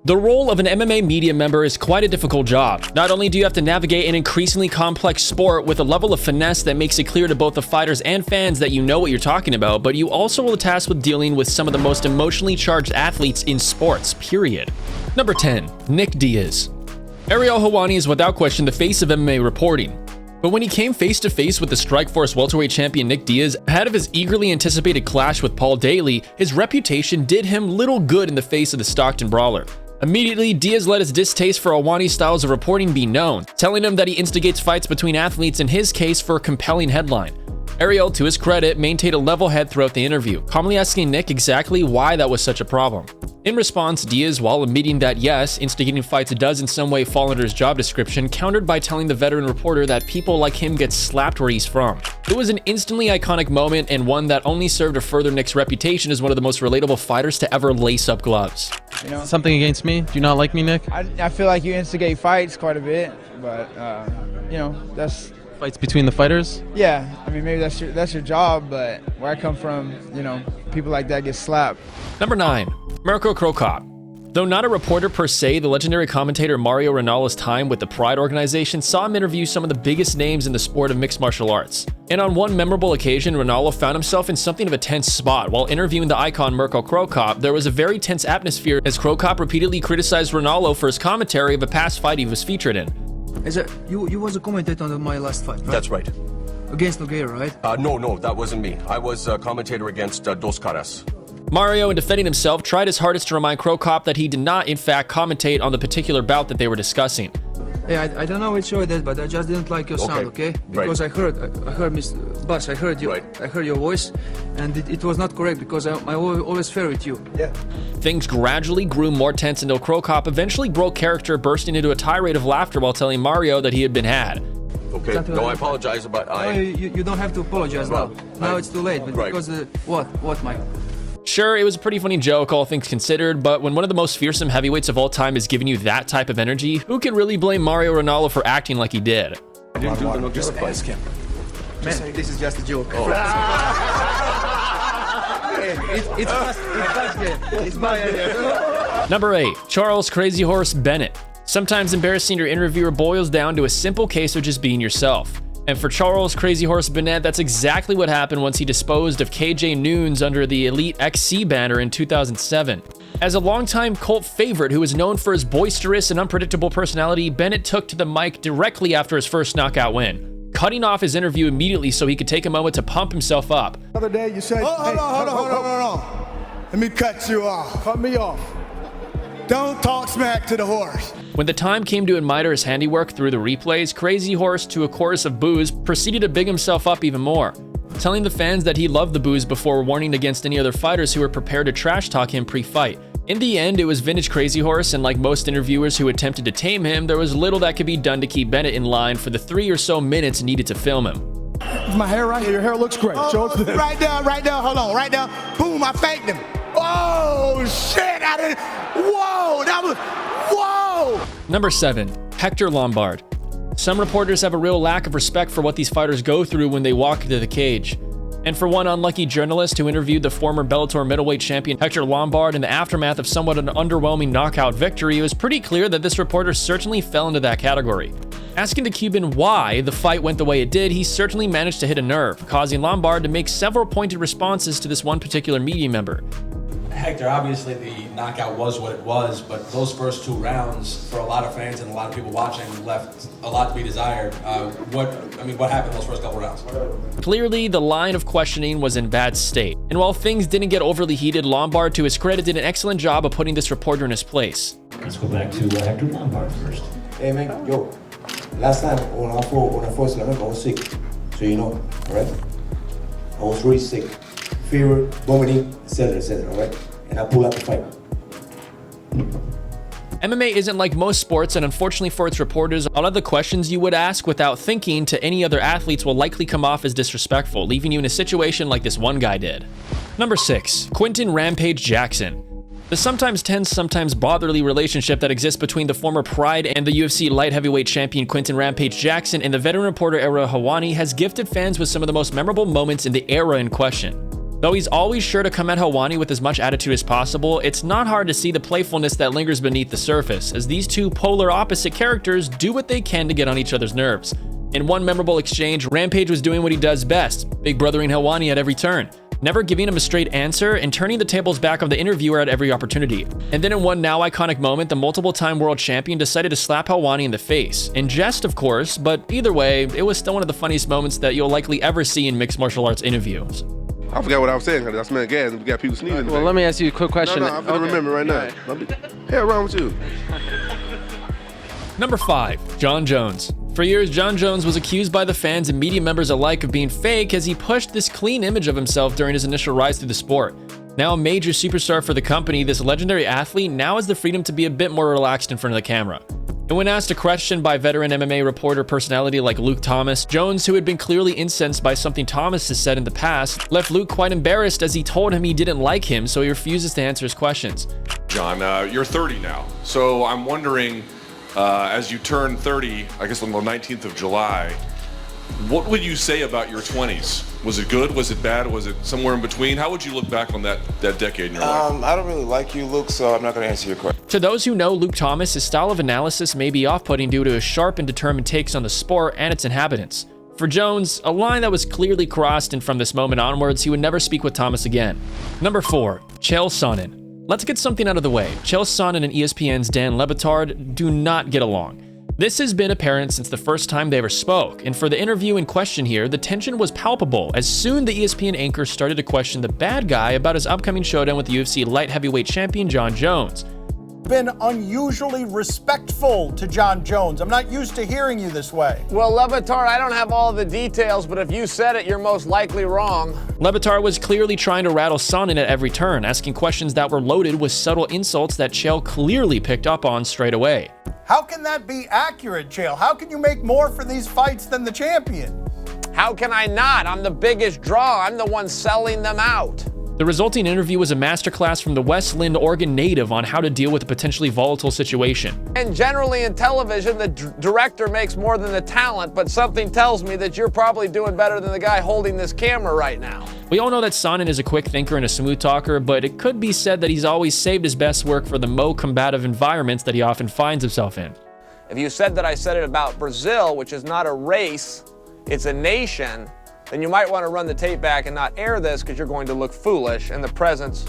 The role of an MMA media member is quite a difficult job. Not only do you have to navigate an increasingly complex sport with a level of finesse that makes it clear to both the fighters and fans that you know what you're talking about, but you also are tasked with dealing with some of the most emotionally charged athletes in sports, period. Number 10. Nick Diaz. Ariel Helwani is without question the face of MMA reporting. But when he came face to face with the Strikeforce welterweight champion Nick Diaz ahead of his eagerly anticipated clash with Paul Daley, his reputation did him little good in the face of the Stockton brawler. Immediately, Diaz let his distaste for Helwani's styles of reporting be known, telling him that he instigates fights between athletes in his case for a compelling headline. Ariel, to his credit, maintained a level head throughout the interview, calmly asking Nick exactly why that was such a problem. In response, Diaz, while admitting that yes, instigating fights does in some way fall under his job description, countered by telling the veteran reporter that people like him get slapped where he's from. It was an instantly iconic moment and one that only served to further Nick's reputation as one of the most relatable fighters to ever lace up gloves. You know, Something against me? Do you not like me, Nick? I feel like you instigate fights quite a bit, but you know, that's Fights between the fighters? yeah. I mean, maybe that's your job, but where I come from, you know, people like that get slapped. Number 9. Mirko Cro Cop. Though not a reporter per se, the legendary commentator Mario Ronaldo's time with the Pride organization saw him interview some of the biggest names in the sport of mixed martial arts. And on one memorable occasion, Ronaldo found himself in something of a tense spot. While interviewing the icon Mirko Cro Cop, there was a very tense atmosphere as Cro Cop repeatedly criticized Ronaldo for his commentary of a past fight he was featured in. You was a commentator on my last fight, right? That's right. Against Nogueira, right? No, that wasn't me. I was a commentator against Dos Caras. Mario, in defending himself, tried his hardest to remind Cro Cop that he did not, in fact, commentate on the particular bout that they were discussing. Hey, I don't know which show it is, but I just didn't like your sound, okay? Because Right. I heard Mr. Bas, I heard you, Right. I heard your voice, and it was not correct because I always fair with you. Yeah. Things gradually grew more tense until Cro Cop eventually broke character, bursting into a tirade of laughter while telling Mario that he had been had. Okay. Something No, like I that. apologize, but No, I. you don't have to apologize now. Now it's too late, but Right. because what, Mike? Sure, it was a pretty funny joke, all things considered, but when one of the most fearsome heavyweights of all time is giving you that type of energy, who can really blame Mario Ronaldo for acting like he did? I didn't do the Nogueira fight. Man, this is just a joke. Oh. It's fast game. It's my idea. Number 8. Charles Crazy Horse Bennett. Sometimes embarrassing your interviewer boils down to a simple case of just being yourself. And for Charles Crazy Horse Bennett, that's exactly what happened once he disposed of KJ Noons under the Elite XC banner in 2007. As a longtime cult favorite who is known for his boisterous and unpredictable personality, Bennett took to the mic directly after his first knockout win, cutting off his interview immediately so he could take a moment to pump himself up. The other day you said, hold on. Let me cut you off. Cut me off. Don't talk smack to the horse. When the time came to admire his handiwork through the replays, Crazy Horse, to a chorus of boos, proceeded to big himself up even more, telling the fans that he loved the boos before warning against any other fighters who were prepared to trash talk him pre-fight. In the end, it was vintage Crazy Horse, and like most interviewers who attempted to tame him, there was little that could be done to keep Bennett in line for the 3 or so minutes needed to film him. Is my hair right here? Your hair looks great. Show it to them. Right there, hold on, right there. Boom, I faked him. Oh, shit, I didn't, whoa, that was, whoa. Number 7. Hector Lombard. Some reporters have a real lack of respect for what these fighters go through when they walk into the cage. And for one unlucky journalist who interviewed the former Bellator middleweight champion Hector Lombard in the aftermath of somewhat an underwhelming knockout victory, it was pretty clear that this reporter certainly fell into that category. Asking the Cuban why the fight went the way it did, he certainly managed to hit a nerve, causing Lombard to make several pointed responses to this one particular media member. Hector, obviously the knockout was what it was, but those first 2 rounds, for a lot of fans and a lot of people watching, left a lot to be desired. What happened in those first couple rounds? Clearly, the line of questioning was in bad state, and while things didn't get overly heated, Lombard, to his credit, did an excellent job of putting this reporter in his place. Let's go back to Hector Lombard first. Hey man, yo, last time when I fought Slammic, I was sick, so you know, alright? I was really sick, fever, vomiting, etc., alright? And I pulled out the fight. MMA isn't like most sports, and unfortunately for its reporters, a lot of the questions you would ask without thinking to any other athletes will likely come off as disrespectful, leaving you in a situation like this one guy did. Number 6. Quinton Rampage Jackson. The sometimes tense, sometimes brotherly relationship that exists between the former Pride and the UFC light heavyweight champion Quinton Rampage Jackson and the veteran reporter Ariel Helwani has gifted fans with some of the most memorable moments in the era in question. Though he's always sure to come at Helwani with as much attitude as possible, it's not hard to see the playfulness that lingers beneath the surface, as these two polar opposite characters do what they can to get on each other's nerves. In one memorable exchange, Rampage was doing what he does best, big brothering Helwani at every turn, never giving him a straight answer and turning the tables back on the interviewer at every opportunity. And then in one now iconic moment, the multiple-time world champion decided to slap Helwani in the face. In jest, of course, but either way, it was still one of the funniest moments that you'll likely ever see in mixed martial arts interviews. I forgot what I was saying, because I smelled gas and we got people sneezing. Well, let me ask you a quick question. No, I'm going to remember right now. Hell wrong with you? Number 5, Jon Jones. For years, Jon Jones was accused by the fans and media members alike of being fake as he pushed this clean image of himself during his initial rise through the sport. Now a major superstar for the company, this legendary athlete now has the freedom to be a bit more relaxed in front of the camera. And when asked a question by veteran MMA reporter personality like Luke Thomas, Jones, who had been clearly incensed by something Thomas has said in the past, left Luke quite embarrassed as he told him he didn't like him, so he refuses to answer his questions. Jon, you're 30 now, so I'm wondering, as you turn 30, I guess on the 19th of July, what would you say about your 20s? Was it good? Was it bad? Was it somewhere in between? How would you look back on that decade in your life? I don't really like you, Luke, so I'm not going to answer your question. To those who know Luke Thomas, his style of analysis may be off-putting due to his sharp and determined takes on the sport and its inhabitants. For Jones, a line that was clearly crossed, and from this moment onwards, he would never speak with Thomas again. Number 4, Chael Sonnen. Let's get something out of the way. Chael Sonnen and ESPN's Dan Le Batard do not get along. This has been apparent since the first time they ever spoke, and for the interview in question here, the tension was palpable as soon the ESPN anchor started to question the bad guy about his upcoming showdown with the UFC light heavyweight champion Jon Jones. Been unusually respectful to Jon Jones. I'm not used to hearing you this way. Well, Le Batard, I don't have all the details, but if you said it, you're most likely wrong. Le Batard was clearly trying to rattle Sonnen at every turn, asking questions that were loaded with subtle insults that Chael clearly picked up on straight away. How can that be accurate, Chael? How can you make more for these fights than the champion? How can I not? I'm the biggest draw. I'm the one selling them out. The resulting interview was a masterclass from the West Linn, Oregon native on how to deal with a potentially volatile situation. And generally in television, the director makes more than the talent, but something tells me that you're probably doing better than the guy holding this camera right now. We all know that Sonnen is a quick thinker and a smooth talker, but it could be said that he's always saved his best work for the more combative environments that he often finds himself in. If you said that I said it about Brazil, which is not a race, it's a nation, then you might want to run the tape back and not air this because you're going to look foolish in the presence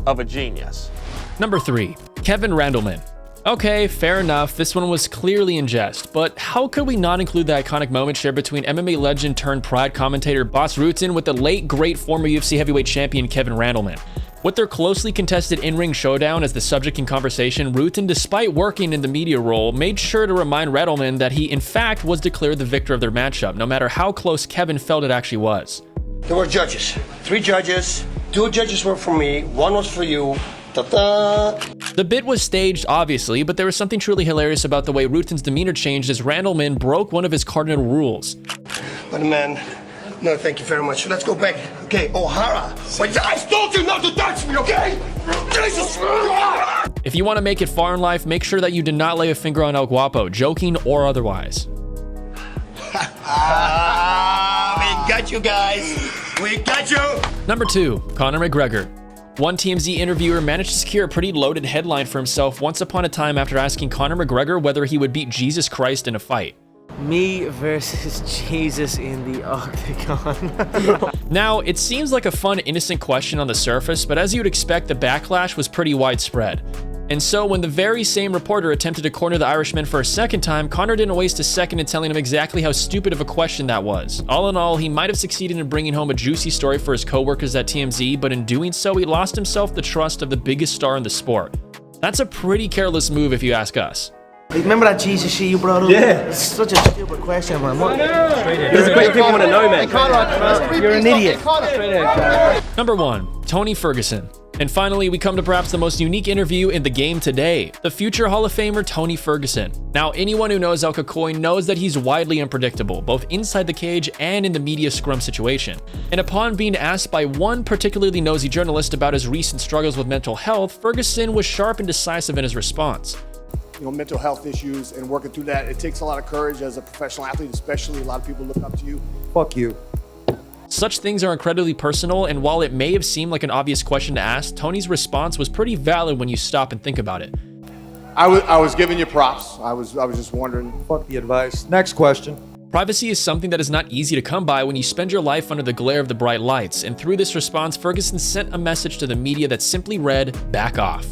of a genius. Number 3, Kevin Randleman. Okay, fair enough, this one was clearly in jest, but how could we not include the iconic moment shared between MMA legend turned Pride commentator Bas Rutten with the late great former UFC heavyweight champion Kevin Randleman? With their closely contested in-ring showdown as the subject in conversation, Rutten, despite working in the media role, made sure to remind Randleman that he in fact was declared the victor of their matchup, no matter how close Kevin felt it actually was. There were judges, 3 judges, 2 judges were for me, 1 was for you. Ta-da! The bit was staged, obviously, but there was something truly hilarious about the way Rutten's demeanor changed as Randleman broke one of his cardinal rules. But man, no, thank you very much. Let's go back. Okay, O'Hara. Wait, I told you not to touch me, okay? Jesus! If you want to make it far in life, make sure that you did not lay a finger on El Guapo, joking or otherwise. We got you guys. We got you. Number 2, Conor McGregor. One TMZ interviewer managed to secure a pretty loaded headline for himself once upon a time after asking Conor McGregor whether he would beat Jesus Christ in a fight. Me versus Jesus in the octagon. Now, it seems like a fun, innocent question on the surface, but as you would expect, the backlash was pretty widespread. And so when the very same reporter attempted to corner the Irishman for a second time, Conor didn't waste a second in telling him exactly how stupid of a question that was. All in all, he might have succeeded in bringing home a juicy story for his co-workers at TMZ, but in doing so, he lost himself the trust of the biggest star in the sport. That's a pretty careless move if you ask us. Remember that Jesus shit you brought up? Yeah. It's such a stupid question, man. There's a question people want to know, man. You're an idiot. Number 1, Tony Ferguson. And finally, we come to perhaps the most unique interview in the game today, the future Hall of Famer Tony Ferguson. Now, anyone who knows El Cacoy knows that he's widely unpredictable, both inside the cage and in the media scrum situation. And upon being asked by one particularly nosy journalist about his recent struggles with mental health, Ferguson was sharp and decisive in his response. You know, mental health issues and working through that, it takes a lot of courage as a professional athlete, especially a lot of people look up to you. Fuck you. Such things are incredibly personal, and while it may have seemed like an obvious question to ask, Tony's response was pretty valid when you stop and think about it. I was giving you props. I was just wondering. Fuck the advice. Next question. Privacy is something that is not easy to come by when you spend your life under the glare of the bright lights, and through this response, Ferguson sent a message to the media that simply read, "Back off."